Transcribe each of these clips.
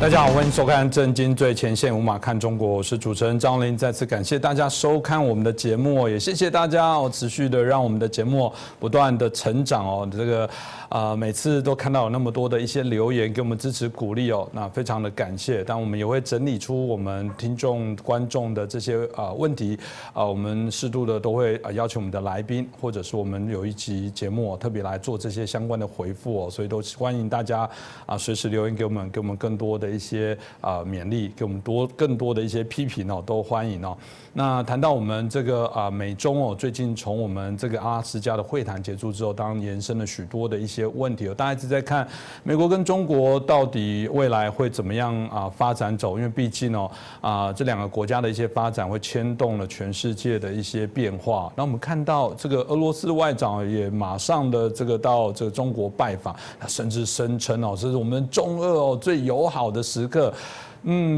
大家好，欢迎收看《震惊最前线》，无马看中国，我是主持人张琳。再次感谢大家收看我们的节目，也谢谢大家持续的让我们的节目不断的成长哦。这个每次都看到有那么多的一些留言给我们支持鼓励哦，那非常的感谢。但我们也会整理出我们听众观众的这些问题我们适度的都会邀请我们的来宾，或者是我们有一集节目特别来做这些相关的回复哦，所以都欢迎大家随时留言给我们更多的一些勉励，给我们更多的一些批评哦，都欢迎哦。那谈到我们这个美中最近从我们这个阿拉斯加的会谈结束之后，当然延伸了许多的一些问题大家一直在看美国跟中国到底未来会怎么样发展走，因为毕竟这两个国家的一些发展会牵动了全世界的一些变化。那我们看到这个俄罗斯的外长也马上的这个到这个中国拜访，他甚至声称这是我们中俄最友好的时刻。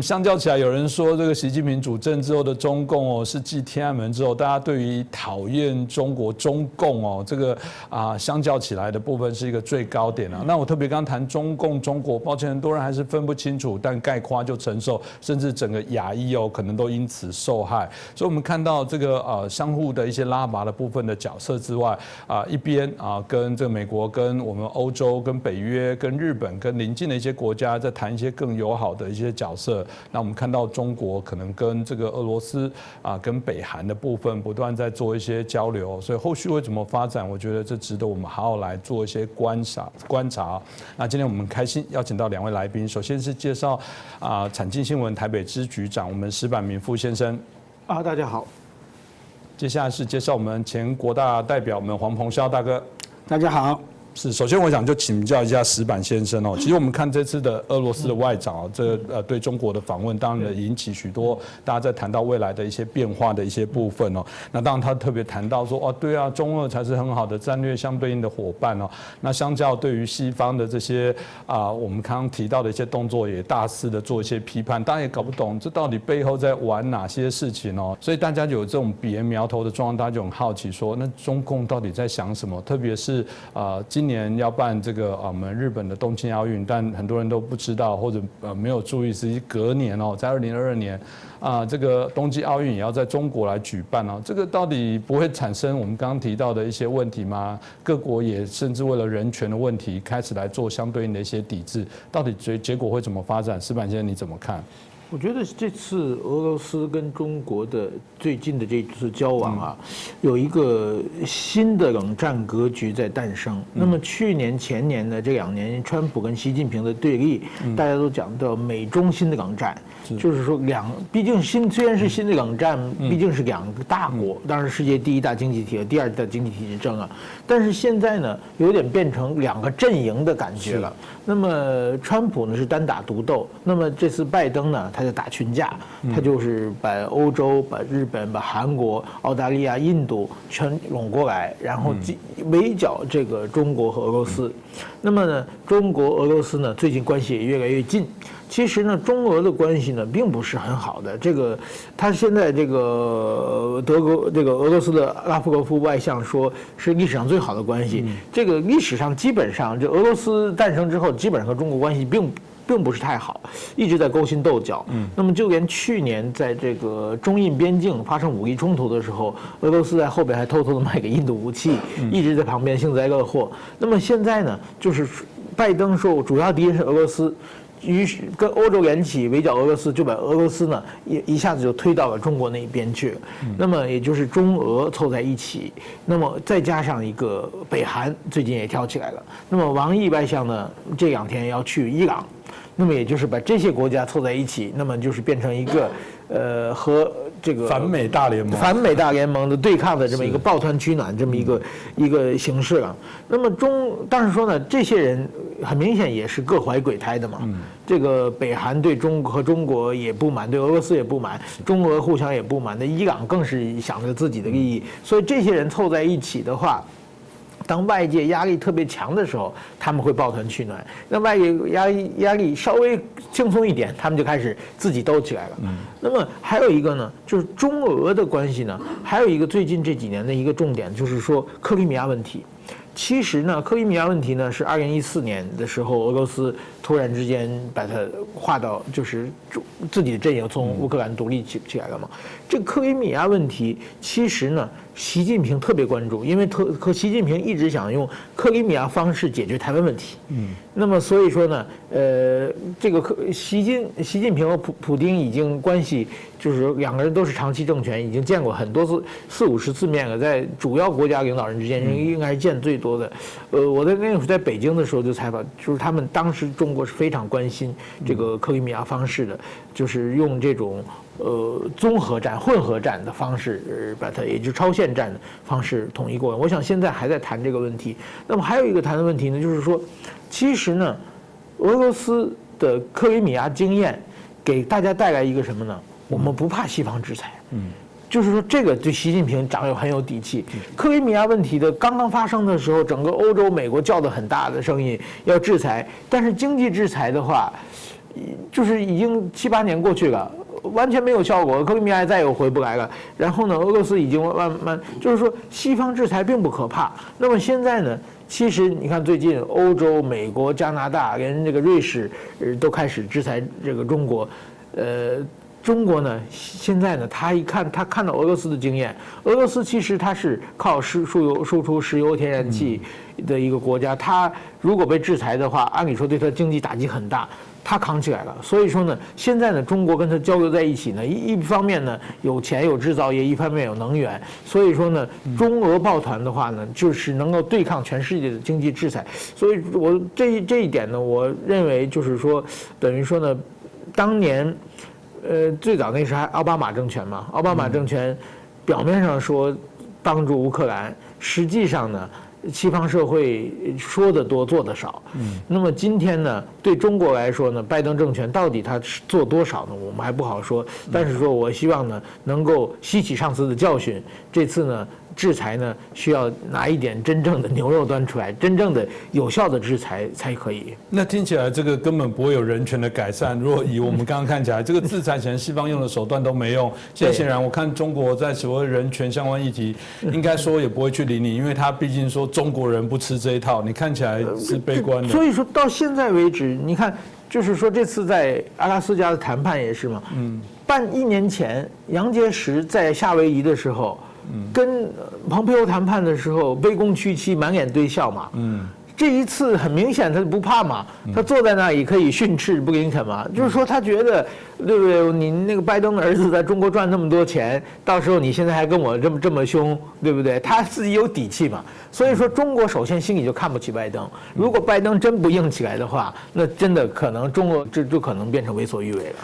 相较起来，有人说这个习近平主政之后的中共是继天安门之后，大家对于讨厌中国中共这个相较起来的部分是一个最高点啊。那我特别刚谈中共中国，抱歉，很多人还是分不清楚，但概括就承受，甚至整个亚裔可能都因此受害。所以我们看到这个相互的一些拉拔的部分的角色之外一边跟这个美国跟我们欧洲跟北约跟日本跟邻近的一些国家在谈一些更友好的一些角色。那我们看到中国可能跟这个俄罗斯跟北韩的部分不断在做一些交流，所以后续会怎么发展，我觉得这值得我们好好来做一些观察。那今天我们开心邀请到两位来宾，首先是介绍产经新闻台北支局长我们石板民副先生。大家好。接下来是介绍我们前国大代表我们黄鹏霄大哥。大家好。是，首先我想就请教一下石板先生其实我们看这次的俄罗斯的外长这对中国的访问，当然引起许多大家在谈到未来的一些变化的一些部分那当然他特别谈到说对啊，中俄才是很好的战略相对应的伙伴那相较对于西方的这些我们刚刚提到的一些动作，也大肆的做一些批判，大家也搞不懂这到底背后在玩哪些事情所以大家有这种鼻炎苗头的状况，大家就很好奇说，那中共到底在想什么？特别是今年要办这个我们日本的东京奥运，但很多人都不知道或者没有注意，实际隔年在2022年这个冬季奥运也要在中国来举办这个到底不会产生我们刚刚提到的一些问题吗？各国也甚至为了人权的问题开始来做相对应的一些抵制，到底结果会怎么发展？石板先生你怎么看？我觉得这次俄罗斯跟中国的最近的这次交往有一个新的冷战格局在诞生。那么去年前年的这2年，川普跟习近平的对立，大家都讲到美中新的冷战，就是说毕竟虽然是新的冷战，毕竟是2个大国，当然世界第1大经济体和第2大经济体之争但是现在呢，有点变成2个阵营的感觉了。那么川普呢是单打独斗，那么这次拜登呢，他就打群架，他就是把欧洲、把日本、把韩国、澳大利亚、印度全拢过来，然后围剿这个中国和俄罗斯。那么呢，中国、俄罗斯呢最近关系也越来越近。其实呢，中俄的关系呢并不是很好的。他现在这个俄罗斯的拉夫罗夫外相说是历史上最好的关系。这个历史上基本上，这俄罗斯诞生之后，基本上和中国关系并不是太好，一直在勾心斗角。那么就连去年在这个中印边境发生武力冲突的时候，俄罗斯在后边还偷偷的卖给印度武器，一直在旁边幸灾乐祸。那么现在呢，就是拜登说主要敌人是俄罗斯。于是跟欧洲联起围剿俄罗斯，就把俄罗斯呢一下子就推到了中国那一边去了。那么也就是中俄凑在一起，那么再加上一个北韩最近也跳起来了。那么王毅外相呢这2天要去伊朗，那么也就是把这些国家凑在一起，那么就是变成一个和这个反美大联盟的对抗的这么一个抱团取暖这么一个形式了。那么当然说呢，这些人很明显也是各怀鬼胎的嘛。这个北韩对中国也不满，对俄罗斯也不满，中俄互相也不满，那伊朗更是想着自己的利益。所以这些人凑在一起的话，当外界压力特别强的时候，他们会抱团取暖；那外界压力稍微轻松一点，他们就开始自己斗起来了。那么还有一个呢，就是中俄的关系呢，还有一个最近这几年的一个重点，就是说克里米亚问题。其实呢，克里米亚问题呢是2014年的时候，俄罗斯突然之间把它划到就是自己的阵营从乌克兰独立起来了嘛。这个克里米亚问题其实呢，习近平特别关注，因为习近平一直想用克里米亚方式解决台湾问题。那么所以说呢，这个习近平和普丁已经关系就是两个人都是长期政权，已经见过很多次40-50次面了，在主要国家领导人之间应该是见最多的。我在那时候在北京的时候就采访，就是他们当时中国是非常关心这个克里米亚方式的，就是用这种综合战、混合战的方式，把它也就是超限战的方式统一过来。我想现在还在谈这个问题。那么还有一个谈的问题呢，就是说，其实呢，俄罗斯的克里米亚经验给大家带来一个什么呢？我们不怕西方制裁。就是说，这个对习近平很有底气。克里米亚问题的刚刚发生的时候，整个欧洲、美国叫得很大的声音要制裁，但是经济制裁的话，就是已经7、8年过去了，完全没有效果，克里米亚再也回不来了。然后呢，俄罗斯已经慢慢，就是说西方制裁并不可怕。那么现在呢，其实你看最近欧洲、美国、加拿大连这个瑞士都开始制裁这个中国，中国呢，现在呢，他看到俄罗斯的经验，俄罗斯其实它是靠输出石油、天然气的一个国家，它如果被制裁的话，按理说对它经济打击很大，它扛起来了。所以说呢，现在呢，中国跟它交流在一起呢，一方面呢有钱有制造业，一方面有能源，所以说呢，中俄抱团的话呢，就是能够对抗全世界的经济制裁。所以我这一点呢，我认为就是说，等于说呢，当年。最早那时还奥巴马政权嘛，奥巴马政权表面上说帮助乌克兰，实际上呢，西方社会说得多做得少。那么今天呢，对中国来说呢，拜登政权到底他做多少呢？我们还不好说。但是说我希望呢，能够吸取上次的教训，这次呢。制裁呢，需要拿一点真正的牛肉端出来，真正的有效的制裁才可以。那听起来这个根本不会有人权的改善。如果以我们刚刚看起来，这个制裁前西方用的手段都没用，现在显然我看中国在所谓人权相关议题，应该说也不会去理你，因为他毕竟说中国人不吃这一套。你看起来是悲观的。所以说到现在为止，你看，就是说这次在阿拉斯加的谈判也是嘛，1年前杨洁篪在夏威夷的时候。跟蓬佩奥谈判的时候，卑躬屈膝，满脸堆笑嘛。这一次很明显他不怕嘛，他坐在那里可以训斥布林肯嘛，就是说他觉得，对不对？你那个拜登的儿子在中国赚那么多钱，到时候你现在还跟我这么凶，对不对？他自己有底气嘛。所以说中国首先心里就看不起拜登，如果拜登真不硬起来的话，那真的可能中国就可能变成为所欲为了。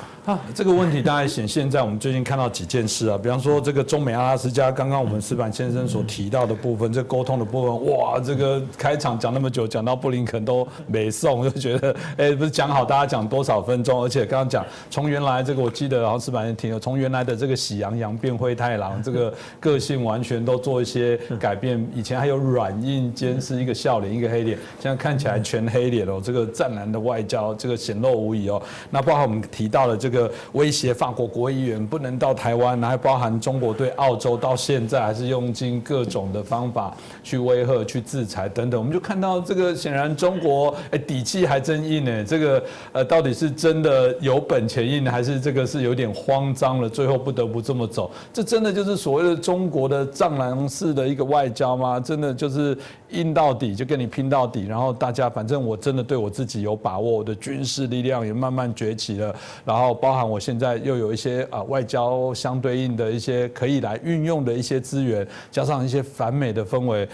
这个问题大概显现在我们最近看到几件事啊，比方说这个中美阿拉斯加，刚刚我们矢板先生所提到的部分，这沟通的部分，哇，这个开场讲那么久，讲到布林肯都没送，就觉得，不是讲好大家讲多少分钟，而且刚刚讲从原来这个我记得，然后矢板也提了，从原来的这个喜羊羊变灰太狼，这个个性完全都做一些改变，以前还有软硬兼施，一个笑脸一个黑脸，现在看起来全黑脸哦，这个战狼的外交，这个显露无遗哦。那包含我们提到了这个威胁法国国会议员不能到台湾，还包含中国对澳洲到现在还是用尽各种的方法去威吓、去制裁等等，我们就看到这个显然中国底气还真硬呢。这个到底是真的有本钱硬，还是这个是有点慌张了，最后不得不这么走？这真的就是所谓的中国的战狼式的一个外交吗？真的就是硬到底，就跟你拼到底，然后大家反正我真的对我自己有把握，我的军事力量也慢慢崛起了，然后包含我现在又有一些外交相对应的一些可以来运用的一些资源，加上一些反美的氛围，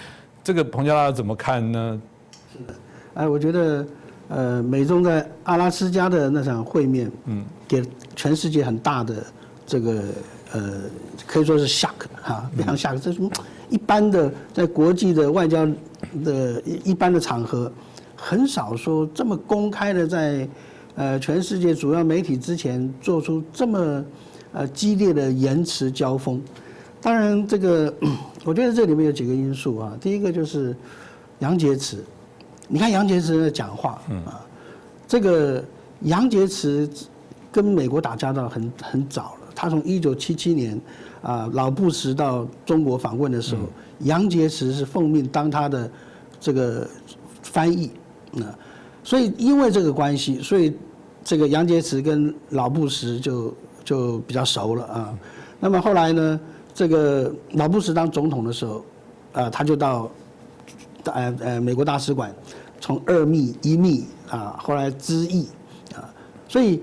这个彭家大怎么看呢？是的，我觉得美中在阿拉斯加的那场会面，给全世界很大的这个可以说是 shock 哈，非常 shock。这是一般的在国际的外交的一般的场合，很少说这么公开的在全世界主要媒体之前做出这么激烈的言辞交锋。当然，这个我觉得这里面有几个因素啊。第一个就是杨洁篪，你看杨洁篪的讲话这个杨洁篪跟美国打交道很早了。他从1977年老布什到中国访问的时候，杨洁篪是奉命当他的这个翻译所以因为这个关系，所以这个杨洁篪跟老布什就比较熟了啊。那么后来呢，这个老布什当总统的时候，他就到美国大使馆，从2秘1秘后来知议所以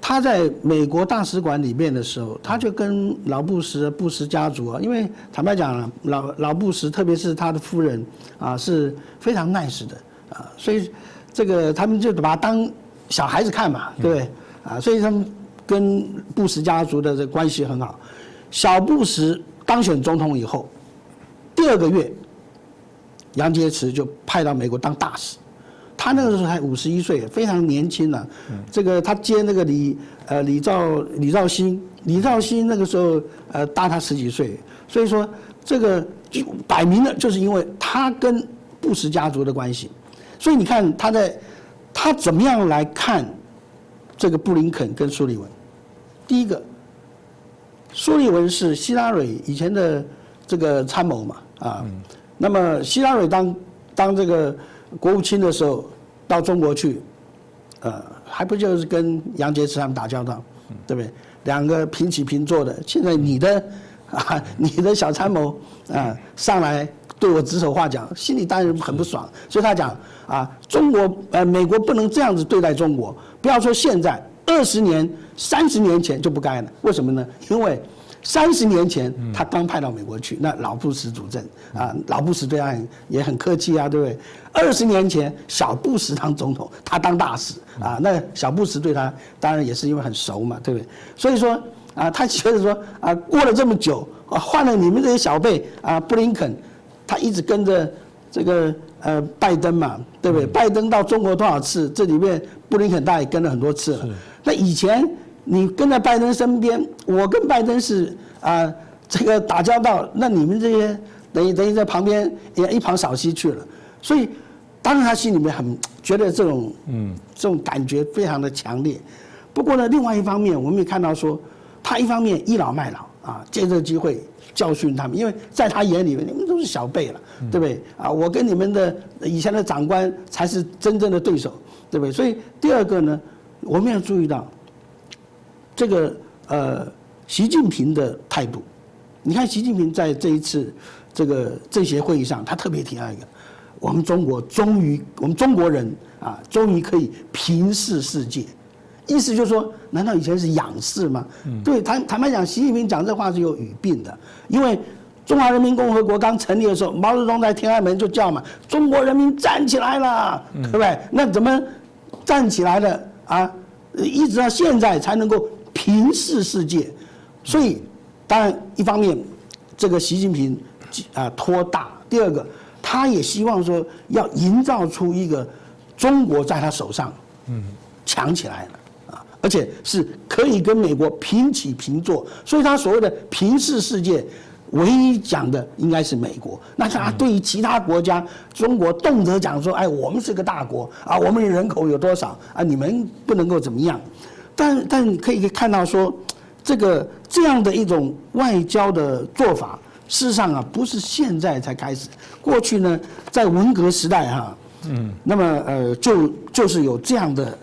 他在美国大使馆里面的时候，他就跟布什家族因为坦白讲老布什特别是他的夫人是非常 nice 的所以这个他们就把他当小孩子看嘛，对不对所以他们跟布什家族的这关系很好。小布什当选总统以后，第2个月，杨洁篪就派到美国当大使。他那个时候才51岁，非常年轻了。这个他接那个李兆新那个时候大他10几岁，所以说这个就摆明了就是因为他跟布什家族的关系。所以你看他怎么样来看这个布林肯跟苏利文。第一个，苏利文是希拉蕊以前的这个参谋嘛那么希拉蕊当这个国务卿的时候到中国去，还不就是跟杨洁篪他们打交道，对不对？2个平起平坐的。现在你的小参谋上来对我指手画脚，心里当然很不爽。所以他讲美国不能这样子对待中国，不要说现在，20年、30年前就不该了。为什么呢？因为30年前他刚派到美国去，那老布什主政老布什对他也很客气对不对？20年前小布什当总统，他当大使那小布什对他当然也是因为很熟嘛，对不对？所以说他觉得说过了这么久换了你们这些小辈布林肯，他一直跟着这个拜登嘛，对不对？拜登到中国多少次？这里面布林肯大概也跟了很多次了。那以前你跟在拜登身边，我跟拜登是这个打交道，那你们这些等于在旁边也一旁扫息去了，所以当然他心里面很觉得这种感觉非常的强烈。不过呢，另外一方面我们也看到说，他一方面倚老卖老借这个机会教训他们，因为在他眼里面你们都是小辈了，对不对我跟你们的以前的长官才是真正的对手，对不对？所以第二个呢，我们要注意到这个习近平的态度。你看习近平在这一次这个政协会议上，他特别提到一个，我们中国人终于可以平视世界，意思就是说，难道以前是仰视吗？对，坦白讲，习近平讲这话是有语病的，因为中华人民共和国刚成立的时候，毛泽东在天安门就叫嘛，中国人民站起来了，对不对？那怎么站起来了一直到现在才能够平视世界？所以，当然一方面，这个习近平托大；第二个，他也希望说要营造出一个中国在他手上，强起来了而且是可以跟美国平起平坐。所以他所谓的平视世界，唯一讲的应该是美国。那他对于其他国家，中国动辄讲说，我们是个大国我们人口有多少你们不能够怎么样。但可以看到说，这样的一种外交的做法，事实上不是现在才开始。过去呢，在文革时代那么就是有这样的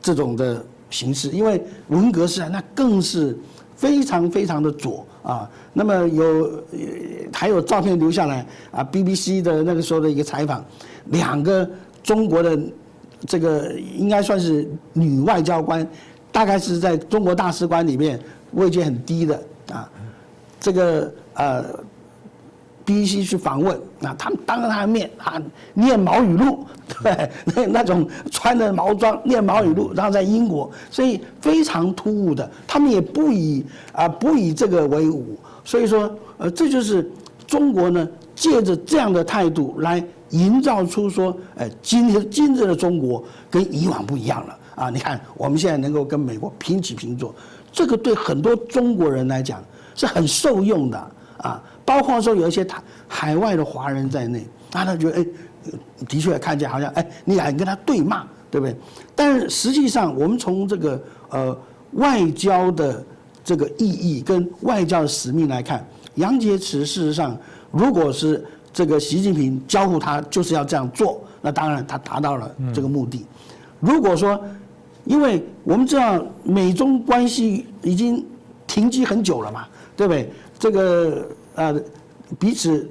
这种的形式，因为文革时代那更是非常非常的左那么还有照片留下来BBC 的那个时候的一个采访，2个中国的这个应该算是女外交官，大概是在中国大使馆里面位阶很低的这个BBC 去访问他们当着他的面念毛语录，对，那种穿着毛装念毛语录，然后在英国，所以非常突兀的，他们也不以这个为伍。所以说这就是中国呢借着这样的态度来营造出说今日的中国跟以往不一样了你看我们现在能够跟美国平起平坐，这个对很多中国人来讲是很受用的包括说有一些海外的华人在内他觉得的确看起来好像你敢跟他对骂，对不对？但是实际上我们从这个外交的这个意义跟外交的使命来看，杨洁篪事实上如果是这个习近平交付他就是要这样做，那当然他达到了这个目的。如果说，因为我们知道美中关系已经停机很久了嘛，对不对？这个彼此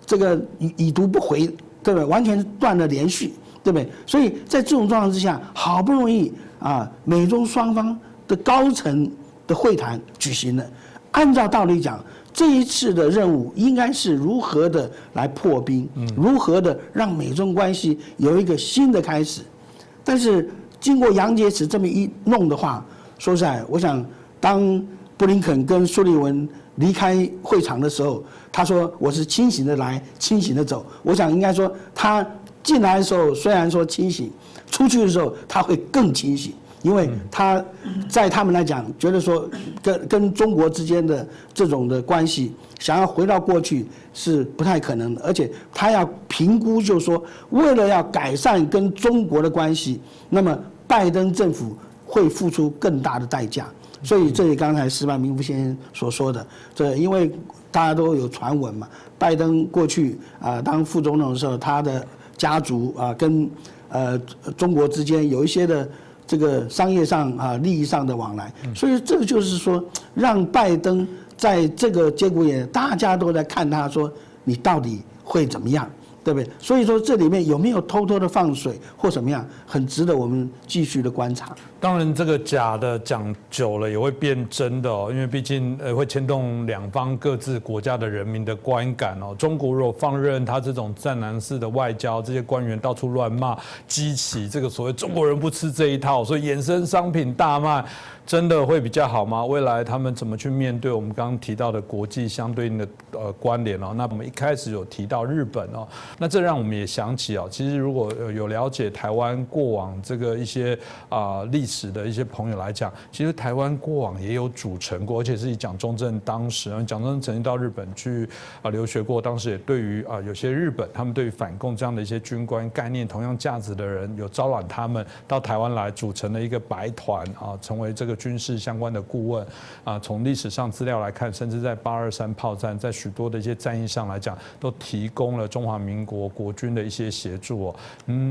这个已读不回，对不对？完全断了连续，对不对？所以在这种状况之下，好不容易美中双方的高层的会谈举行了，按照道理讲，这一次的任务应该是如何的来破冰，如何的让美中关系有一个新的开始。但是经过杨洁篪这么一弄的话，说实在，我想当布林肯跟苏利文离开会场的时候，他说我是清醒的来，清醒的走。我想应该说他进来的时候虽然说清醒，出去的时候他会更清醒。因为他在他们来讲，觉得说跟中国之间的这种的关系，想要回到过去是不太可能的，而且他要评估，就是说，为了要改善跟中国的关系，那么拜登政府会付出更大的代价。所以这里刚才石板明夫先生所说的，这因为大家都有传闻嘛，拜登过去当副总统的时候，他的家族跟中国之间有一些的这个商业上利益上的往来，所以这个就是说，让拜登在这个节骨眼，大家都在看他说你到底会怎么样，对不对？所以说这里面有没有偷偷的放水或怎么样，很值得我们继续的观察。当然，这个假的讲久了也会变真的哦，因为毕竟会牵动两方各自国家的人民的观感哦。中国如果放任他这种战狼式的外交，这些官员到处乱骂，激起这个所谓中国人不吃这一套，所以衍生商品大卖，真的会比较好吗？未来他们怎么去面对我们刚刚提到的国际相对应的关联哦？那我们一开始有提到日本哦，那这让我们也想起哦，其实如果有了解台湾过往这个一些历史的一些朋友来讲，其实台湾过往也有主城过，而且是以蒋中正当时，蒋中正曾经到日本去留学过，当时也对于有些日本他们对于反共这样的一些军官概念同样价值的人，有招揽他们到台湾来，组成了一个白团成为这个军事相关的顾问从历史上资料来看，甚至在823炮战，在许多的一些战役上来讲，都提供了中华民国国军的一些协助哦。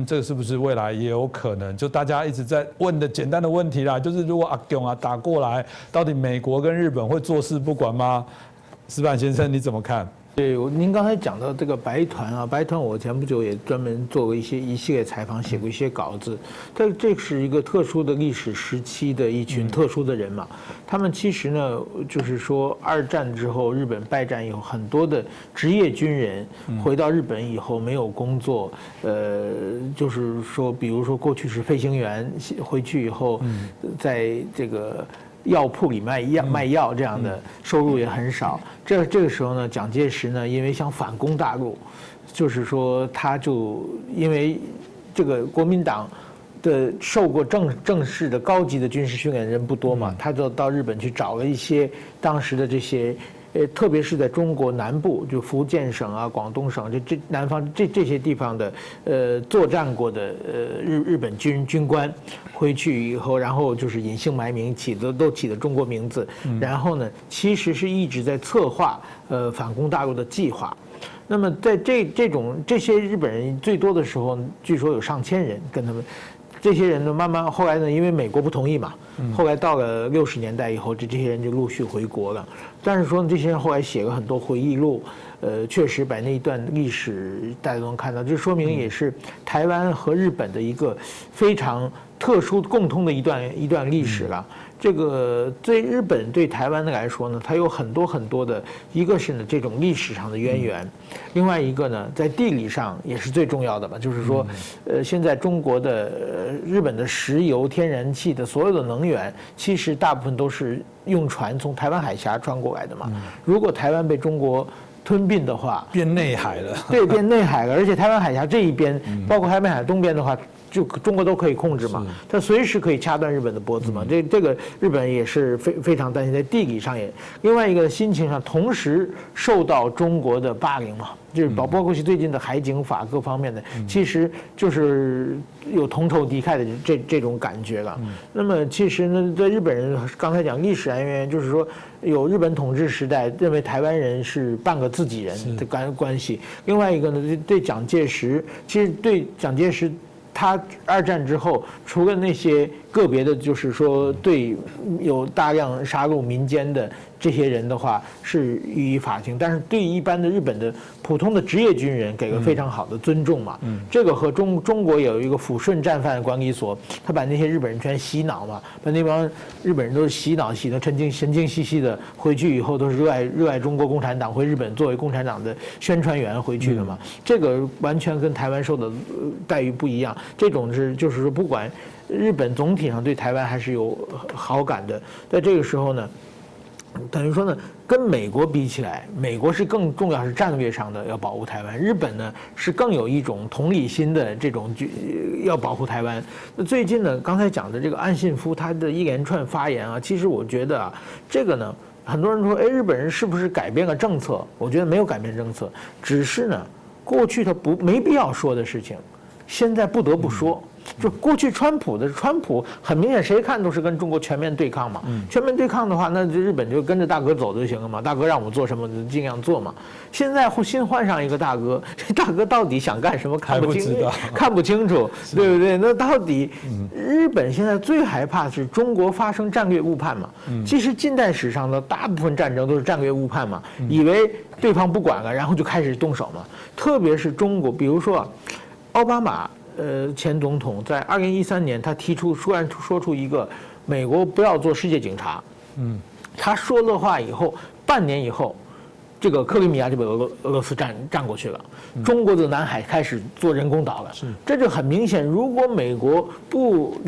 这个是不是未来也有可能？就大家一直在问的简单的问题啦，就是如果阿共打过来，到底美国跟日本会坐视不管吗？石板先生你怎么看？对，您刚才讲到这个白团白团我前不久也专门做过一系列采访，写过一些稿子。这是一个特殊的历史时期的一群特殊的人嘛。他们其实呢，就是说二战之后，日本败战以后，很多的职业军人回到日本以后没有工作，就是说，比如说过去是飞行员，回去以后，在这个药铺里卖药这样的收入也很少。这个时候呢，蒋介石呢，因为想反攻大陆，就是说他就因为这个国民党的受过正式的高级的军事训练人不多嘛，他就到日本去找了一些当时的这些。特别是在中国南部，就福建省广东省这南方这些地方的作战过的日本军官回去以后，然后就是隐姓埋名都起的中国名字，然后呢，其实是一直在策划反攻大陆的计划。那么在这些日本人最多的时候，据说有上千人跟他们。这些人呢，慢慢后来呢，因为美国不同意嘛，后来到了60年代以后，这些人就陆续回国了。但是说呢，这些人后来写了很多回忆录，确实把那一段历史大家都能看到，这说明也是台湾和日本的一个非常特殊共通的一段历史了。这个对日本对台湾的来说呢，它有很多的，一个是呢这种历史上的渊源，另外一个呢在地理上也是最重要的吧，就是说，现在中国的日本的石油、天然气的所有的能源，其实大部分都是用船从台湾海峡穿过来的嘛。如果台湾被中国吞并的话，变内海了。对，变内海了，而且台湾海峡这一边，包括台湾海峡东边的话。就中国都可以控制嘛，它随时可以掐断日本的脖子嘛。这个日本也是非常担心，在地理上也，另外一个心情上同时受到中国的霸凌嘛，就是包括最近的海警法各方面的，其实就是有同仇敌忾的这种感觉了。那么其实呢，在日本人刚才讲历史渊源，就是说有日本统治时代认为台湾人是半个自己人的关系。另外一个呢，对蒋介石，其实对蒋介石。他二战之后，除了那些个别的，就是说对有大量杀戮民间的这些人的话，是予以法庭，但是对一般的日本的普通的职业军人给了非常好的尊重嘛。这个和中国有一个抚顺战犯管理所，他把那些日本人全洗脑嘛，把那帮日本人都是洗脑神经兮兮的，回去以后都是热爱中国共产党，回日本作为共产党的宣传员回去的嘛。这个完全跟台湾受的待遇不一样。这种就是说，不管日本总体上对台湾还是有好感的，在这个时候呢，等于说呢，跟美国比起来，美国是更重要是战略上的要保护台湾，日本呢是更有一种同理心的这种要保护台湾。那最近呢，刚才讲的这个岸信夫他的一连串发言啊，其实我觉得啊，这个呢，很多人说，哎，日本人是不是改变了政策？我觉得没有改变政策，只是呢，过去他没必要说的事情。现在不得不说，就过去川普很明显，谁看都是跟中国全面对抗嘛。全面对抗的话，那就日本就跟着大哥走就行了嘛。大哥让我们做什么，就尽量做嘛。现在新换上一个大哥，这大哥到底想干什么看不清楚，对不对？那到底日本现在最害怕是中国发生战略误判嘛？其实近代史上的大部分战争都是战略误判嘛，以为对方不管了，然后就开始动手嘛。特别是中国，比如说奥巴马前总统在2013年，他突然说出一个美国不要做世界警察。他说了话以后，半年以后，这个克里米亚就被俄罗斯占过去了，中国的南海开始做人工岛了。这就很明显，如果美国不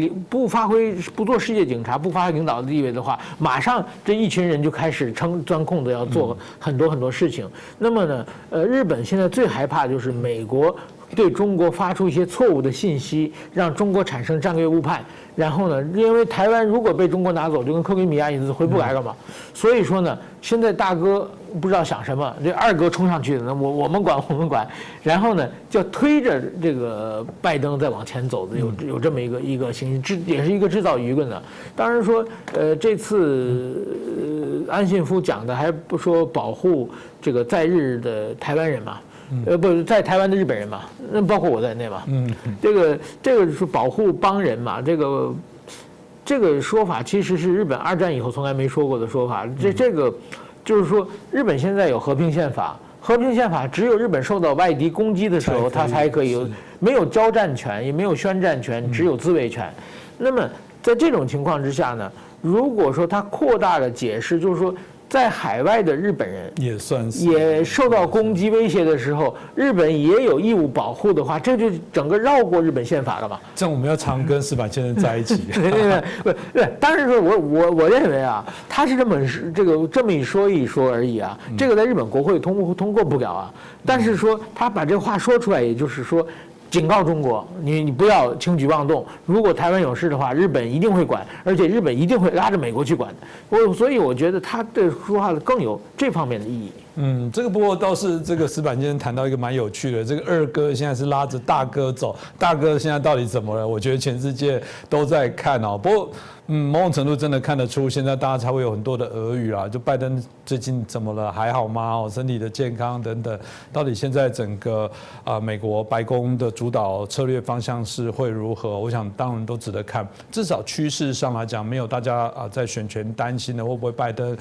做世界警察，不发挥领导的地位的话，马上这一群人就开始钻空子，要做很多事情。那么呢，日本现在最害怕就是美国对中国发出一些错误的信息，让中国产生战略误判。然后呢，因为台湾如果被中国拿走，就跟克里米亚一次回不来了嘛。所以说呢，现在大哥不知道想什么，这二哥冲上去了，我们管，然后呢，就推着这个拜登再往前走的，有这么一个行径，也是一个制造舆论的。当然说，这次岸信夫讲的还不说保护这个在日的台湾人嘛。不在台湾的日本人嘛，那包括我在内嘛。这个是保护邦人嘛，这个说法其实是日本二战以后从来没说过的说法。这个就是说，日本现在有和平宪法，和平宪法只有日本受到外敌攻击的时候，它才可以有，没有交战权，也没有宣战权，只有自卫权。那么在这种情况之下呢，如果说它扩大了解释，就是说，在海外的日本人也受到攻击威胁的时候，日本也有义务保护的话，这就整个绕过日本宪法了嘛。这样我们要常跟石板先生在一起。对，当然说我认为啊，他是这么一说而已啊，这个在日本国会通过不了啊。但是说他把这话说出来，也就是说，警告中国，你不要轻举妄动。如果台湾有事的话，日本一定会管，而且日本一定会拉着美国去管。所以我觉得他对说话更有这方面的意义。这个不过倒是这个石板先生谈到一个蛮有趣的，这个二哥现在是拉着大哥走，大哥现在到底怎么了？我觉得全世界都在看哦。不过某种程度真的看得出，现在大家才会有很多的俄语啦，就拜登最近怎么了？还好吗？身体的健康等等，到底现在整个美国白宫的主导策略方向是会如何？我想当然都值得看，至少趋势上来讲，没有大家在选前担心的会不会拜登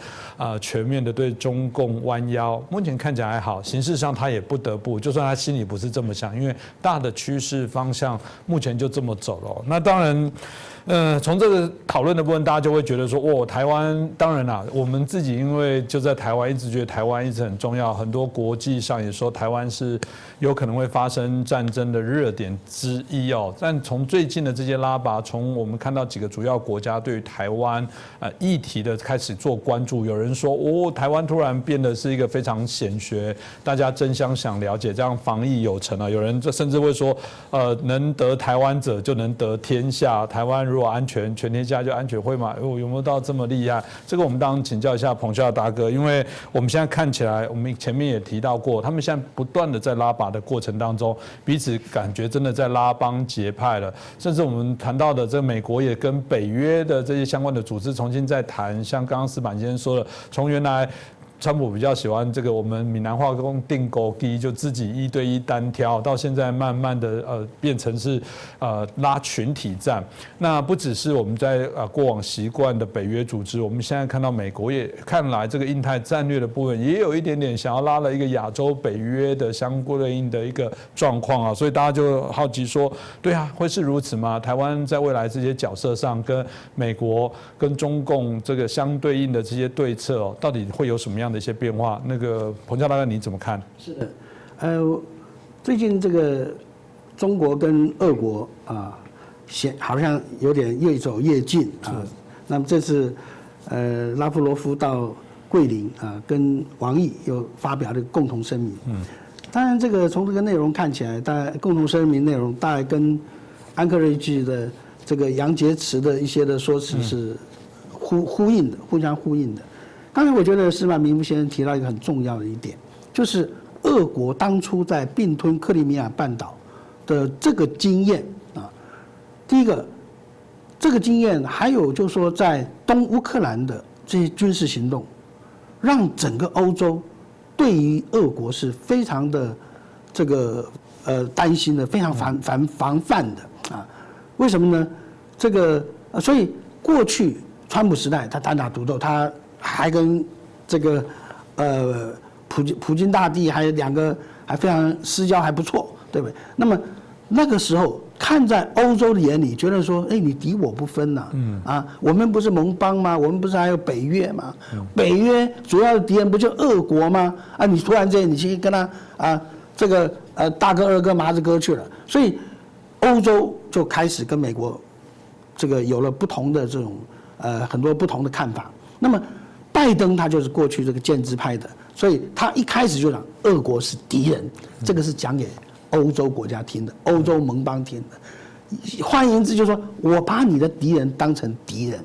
全面的对中共弯腰。目前看起来还好，形式上他也不得不，就算他心里不是这么想，因为大的趋势方向目前就这么走了。那当然，从这个讨论的部分，大家就会觉得说，台湾当然啦，我们自己因为就在台湾，一直觉得台湾一直很重要，很多国际上也说台湾是有可能会发生战争的热点之一哦。但从最近的这些拉拔，从我们看到几个主要国家对于台湾议题的开始做关注，有人说，台湾突然变得是一个非常显学，大家争相想了解，这样防疫有成啊。有人甚至会说，能得台湾者就能得天下，台湾如果安全，全天下就安全，会吗？有没有到这么厉害？这个我们当然请教一下彭笑大哥，因为我们现在看起来，我们前面也提到过，他们现在不断的在拉拔的过程当中，彼此感觉真的在拉帮结派了，甚至我们谈到的这美国也跟北约的这些相关的组织重新在谈，像刚刚司板先生说的，从原来川普比较喜欢这个我们闽南话用定勾机，就自己1对1单挑，到现在慢慢的变成是拉群体战。那不只是我们在过往习惯的北约组织，我们现在看到美国也看来这个印太战略的部分也有一点点想要拉了一个亚洲北约的相对应的一个状况啊，所以大家就好奇说，对啊，会是如此吗？台湾在未来这些角色上跟美国跟中共这个相对应的这些对策哦，到底会有什么样的一些变化？那个彭教大哥你怎么看？是的，最近这个中国跟俄国好像有点越走越近啊。那么这次拉夫罗夫到桂林跟王毅又发表了共同声明。当然这个从这个内容看起来，大概共同声明内容大概跟安克瑞奇的这个杨洁篪的一些的说辞是呼应的，互相呼应的。刚才我觉得司马明夫先生提到一个很重要的一点，就是俄国当初在并吞克里米亚半岛的这个经验啊。第一个，这个经验还有就是说，在东乌克兰的这些军事行动，让整个欧洲对于俄国是非常的这个担心的，非常防范的啊。为什么呢？这个所以过去川普时代他单打独斗，他还跟这个普京大帝还有2个还非常私交还不错，对不对？那么那个时候看在欧洲的眼里，觉得说，哎，你敌我不分呐，我们不是盟邦吗？我们不是还有北约吗？北约主要的敌人不就俄国吗？你突然间你去跟他这个大哥二哥麻子哥去了，所以欧洲就开始跟美国这个有了不同的这种很多不同的看法。那么拜登他就是过去这个建制派的，所以他一开始就讲俄国是敌人，这个是讲给欧洲国家听的，欧洲盟邦听的。换言之，就是说我把你的敌人当成敌人，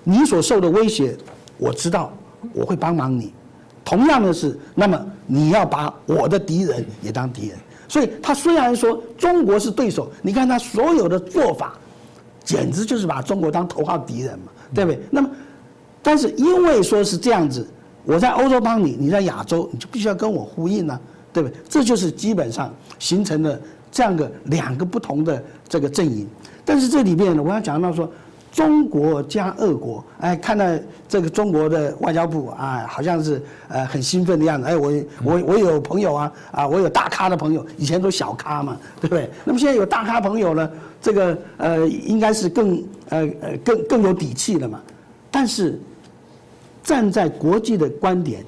你所受的威胁我知道，我会帮忙你。同样的是，那么你要把我的敌人也当敌人。所以他虽然说中国是对手，你看他所有的做法，简直就是把中国当头号敌人嘛，对不对？那么但是因为说是这样子，我在欧洲帮你，你在亚洲，你就必须要跟我呼应啊，对不对？这就是基本上形成了这样的2个不同的这个阵营。但是这里面呢，我要讲到说，中国加俄国，看到这个中国的外交部好像是很兴奋的样子。我有朋友我有大咖的朋友，以前都小咖嘛，对不对？那么现在有大咖朋友呢，这个应该是更有底气了嘛。但是站在国际的观点，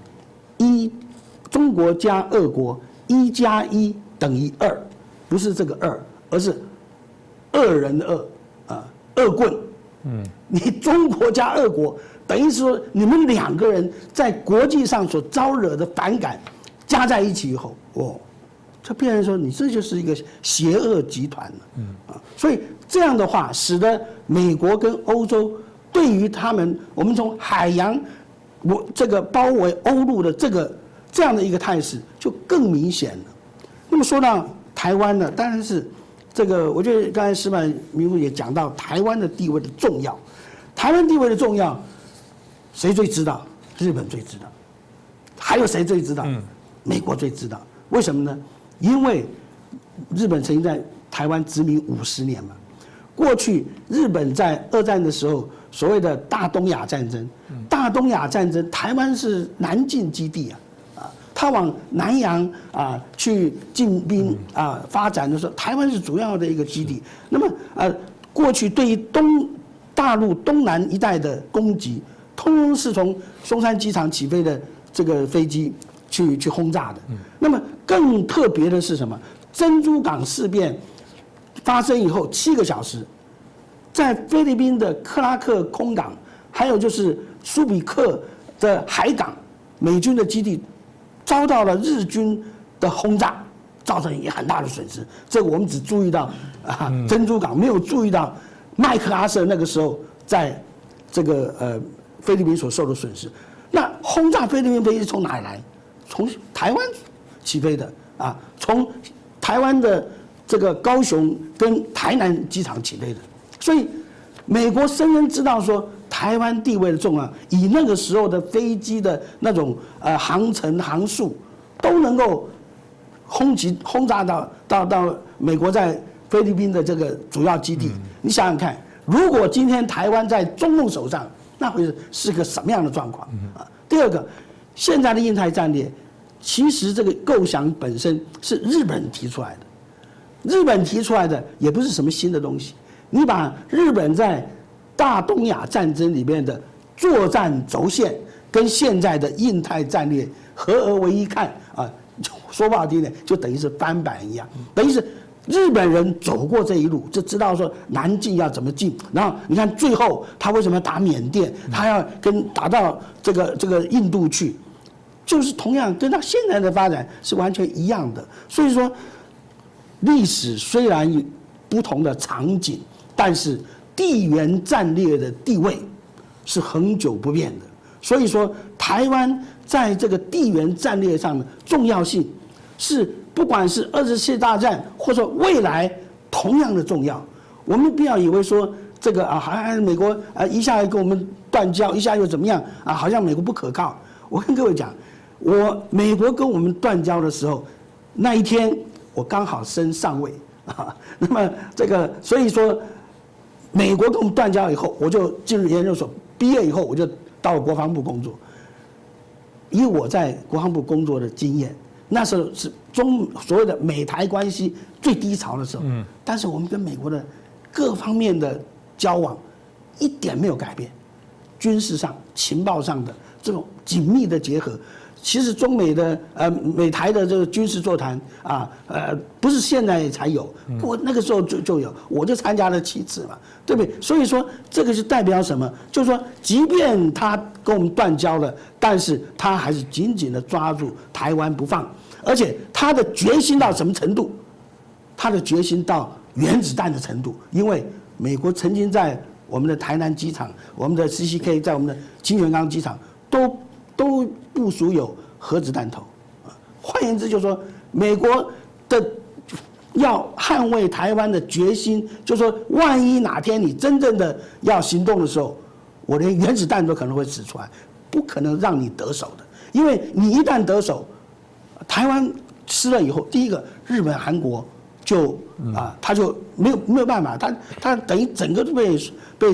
中国加俄国1+1等于2，不是这个2，而是恶人的恶棍。你中国加俄国，等于是说你们2个人在国际上所招惹的反感加在一起以后，这变成说你这就是一个邪恶集团了。所以这样的话，使得美国跟欧洲对于他们，我们从海洋这个包围欧陆的这样的一个态势就更明显了。那么说到台湾呢，当然是这个，我觉得刚才司马明夫也讲到台湾的地位的重要。台湾地位的重要，谁最知道？日本最知道。还有谁最知道？美国最知道。为什么呢？因为日本曾经在台湾殖民50年嘛。过去日本在2战的时候，所谓的大东亚战争，台湾是南进基地他往南洋去进兵发展的时候，台湾是主要的一个基地。那么过去对于大陆东南一带的攻击，通通是从松山机场起飞的这个飞机去轰炸的。那么更特别的是什么？珍珠港事变发生以后7个小时，在菲律宾的克拉克空港，还有就是苏比克的海港，美军的基地遭到了日军的轰炸，造成也很大的损失。这个我们只注意到珍珠港，没有注意到麦克阿瑟那个时候在这个菲律宾所受的损失。那轰炸菲律宾飞机从哪里来？从台湾起飞的啊，从台湾的这个高雄跟台南机场起飞的。所以美国深深知道说台湾地位的重要，以那个时候的飞机的那种航程航速，都能够轰炸到美国在菲律宾的这个主要基地。你想想看，如果今天台湾在中共手上，那会是个什么样的状况啊？第二个，现在的印太战略，其实这个构想本身是日本人提出来的，日本提出来的也不是什么新的东西。你把日本在大东亚战争里面的作战轴线跟现在的印太战略合而为一看啊，说不好听点，就等于是翻版一样，等于是日本人走过这一路，就知道说南进要怎么进。然后你看最后他为什么要打缅甸，他要打到这个印度去，就是同样跟他现在的发展是完全一样的。所以说，历史虽然有不同的场景，但是地缘战略的地位是恒久不变的。所以说，台湾在这个地缘战略上的重要性，是不管是20世纪大战，或者说未来同样的重要。我们不要以为说这个好像美国一下跟我们断交，一下又怎么样好像美国不可靠。我跟各位讲，美国跟我们断交的时候，那一天我刚好升上尉那么这个所以说，美国跟我们断交以后，我就进入研究所，毕业以后我就到了国防部工作。以我在国防部工作的经验，那时候是所谓的美台关系最低潮的时候，但是我们跟美国的各方面的交往一点没有改变，军事上、情报上的这种紧密的结合。其实中美的美台的这个军事座谈不是现在才有，我那个时候就有，我就参加了7次嘛，对不对？所以说这个是代表什么？就是说，即便他跟我们断交了，但是他还是紧紧的抓住台湾不放，而且他的决心到什么程度？他的决心到原子弹的程度，因为美国曾经在我们的台南机场、我们的 CCK 在我们的清泉岗机场都部署有核子弹头，换言之，就是说，美国的要捍卫台湾的决心，就是说，万一哪天你真正的要行动的时候，我连原子弹都可能会使出来，不可能让你得手的，因为你一旦得手，台湾失了以后，第一个，日本、韩国就他就没有办法，他等于整个都被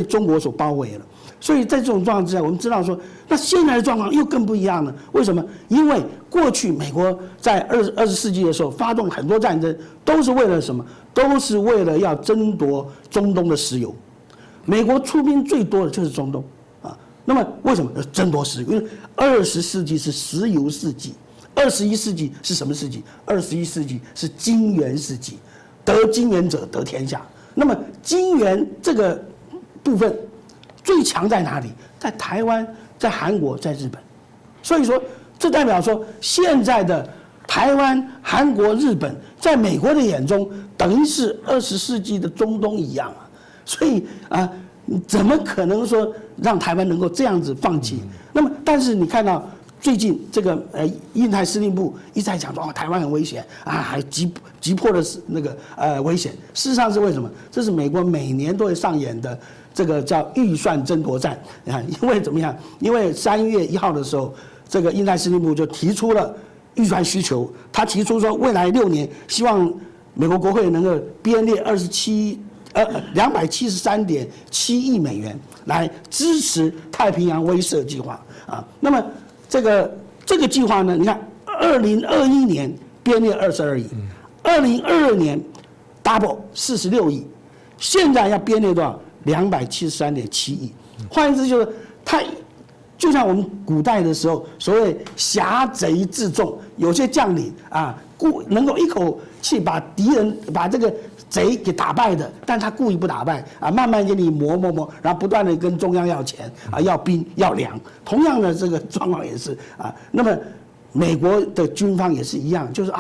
中国所包围了。所以在这种状况之下，我们知道说，那现在的状况又更不一样了。为什么？因为过去美国在20世纪的时候发动很多战争，都是为了什么？都是为了要争夺中东的石油。美国出兵最多的就是中东那么为什么争夺石油？因为20世纪是石油世纪，21世纪是什么世纪？21世纪是金元世纪，得金元者得天下。那么金元这个部分最强在哪里？在台湾，在韩国，在日本。所以说，这代表说，现在的台湾、韩国、日本，在美国的眼中，等于是20世纪的中东一样所以怎么可能说让台湾能够这样子放弃？那么，但是你看到最近这个印太司令部一直在讲说，台湾很危险还急迫的那个危险。事实上是为什么？这是美国每年都会上演的。这个叫预算争夺战因为怎么样？因为3月1号的时候，这个印太司令部就提出了预算需求，他提出说，未来6年希望美国国会能够编列273.7亿美元来支持太平洋威慑计划那么这个计划呢，你看2021年编列22亿，2022年 double 46亿，现在要编列多少？273.7亿，换言之就是，它就像我们古代的时候，所谓挟贼自重，有些将领能够一口气把敌人把这个贼给打败的，但他故意不打败慢慢给你磨，然后不断的跟中央要钱要兵要粮。同样的这个状况也是那么美国的军方也是一样，就是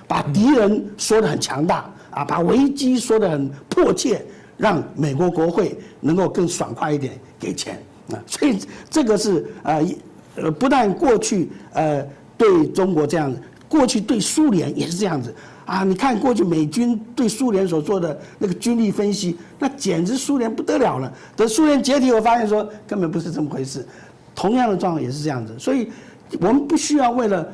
把敌人说得很强大把危机说得很迫切，让美国国会能够更爽快一点给钱所以这个是不但过去对中国这样，过去对苏联也是这样子你看过去美军对苏联所做的那个军力分析，那简直苏联不得了了。等苏联解体，我发现说根本不是这么回事。同样的状况也是这样子，所以我们不需要为了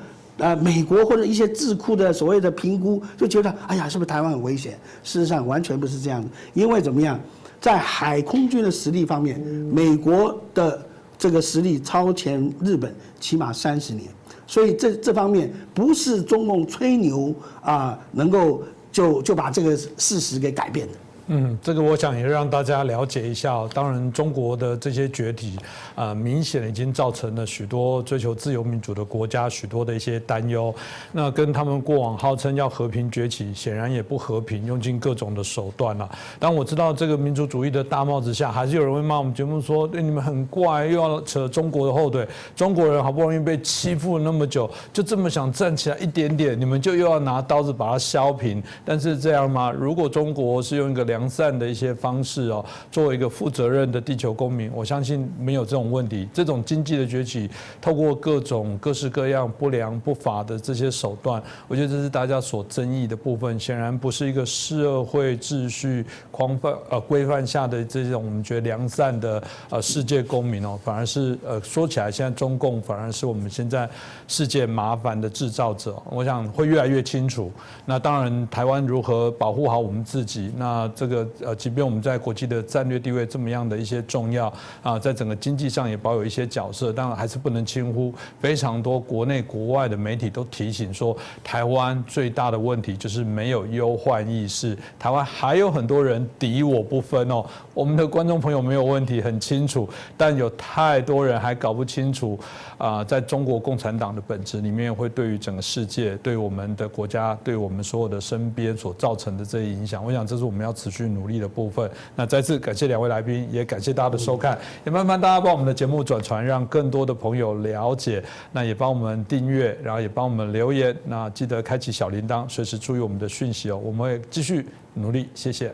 美国或者一些智库的所谓的评估，就觉得哎呀是不是台湾很危险？事实上完全不是这样的，因为怎么样，在海空军的实力方面，美国的这个实力超前日本起码30年。所以这方面不是中共吹牛能够就把这个事实给改变的。这个我想也让大家了解一下当然，中国的这些崛体，明显已经造成了许多追求自由民主的国家许多的一些担忧。那跟他们过往号称要和平崛起，显然也不和平，用尽各种的手段了。但我知道这个民族主义的大帽子下，还是有人会骂我们节目说，你们很怪，又要扯中国的后腿。中国人好不容易被欺负了那么久，就这么想站起来一点点，你们就又要拿刀子把它削平。但是这样吗？如果中国是用一个良善的一些方式作为一个负责任的地球公民，我相信没有这种问题。这种经济的崛起，透过各式各样不良不法的这些手段，我觉得这是大家所争议的部分。显然不是一个社会秩序规范下的这种我们觉得良善的世界公民反而是说起来，现在中共反而是我们现在世界麻烦的制造者。我想会越来越清楚。那当然，台湾如何保护好我们自己，那这个即便我们在国际的战略地位这么样的一些重要在整个经济上也保有一些角色，当然还是不能轻忽。非常多国内国外的媒体都提醒说，台湾最大的问题就是没有忧患意识，台湾还有很多人敌我不分我们的观众朋友没有问题，很清楚，但有太多人还搞不清楚在中国共产党的本质里面会对于整个世界、对我们的国家、对我们所有的身边所造成的这些影响。我想这是我们要持续努力的部分。那再次感谢两位来宾，也感谢大家的收看，也麻烦大家帮我们的节目转传，让更多的朋友了解。那也帮我们订阅，然后也帮我们留言。那记得开启小铃铛，随时注意我们的讯息我们会继续努力，谢谢。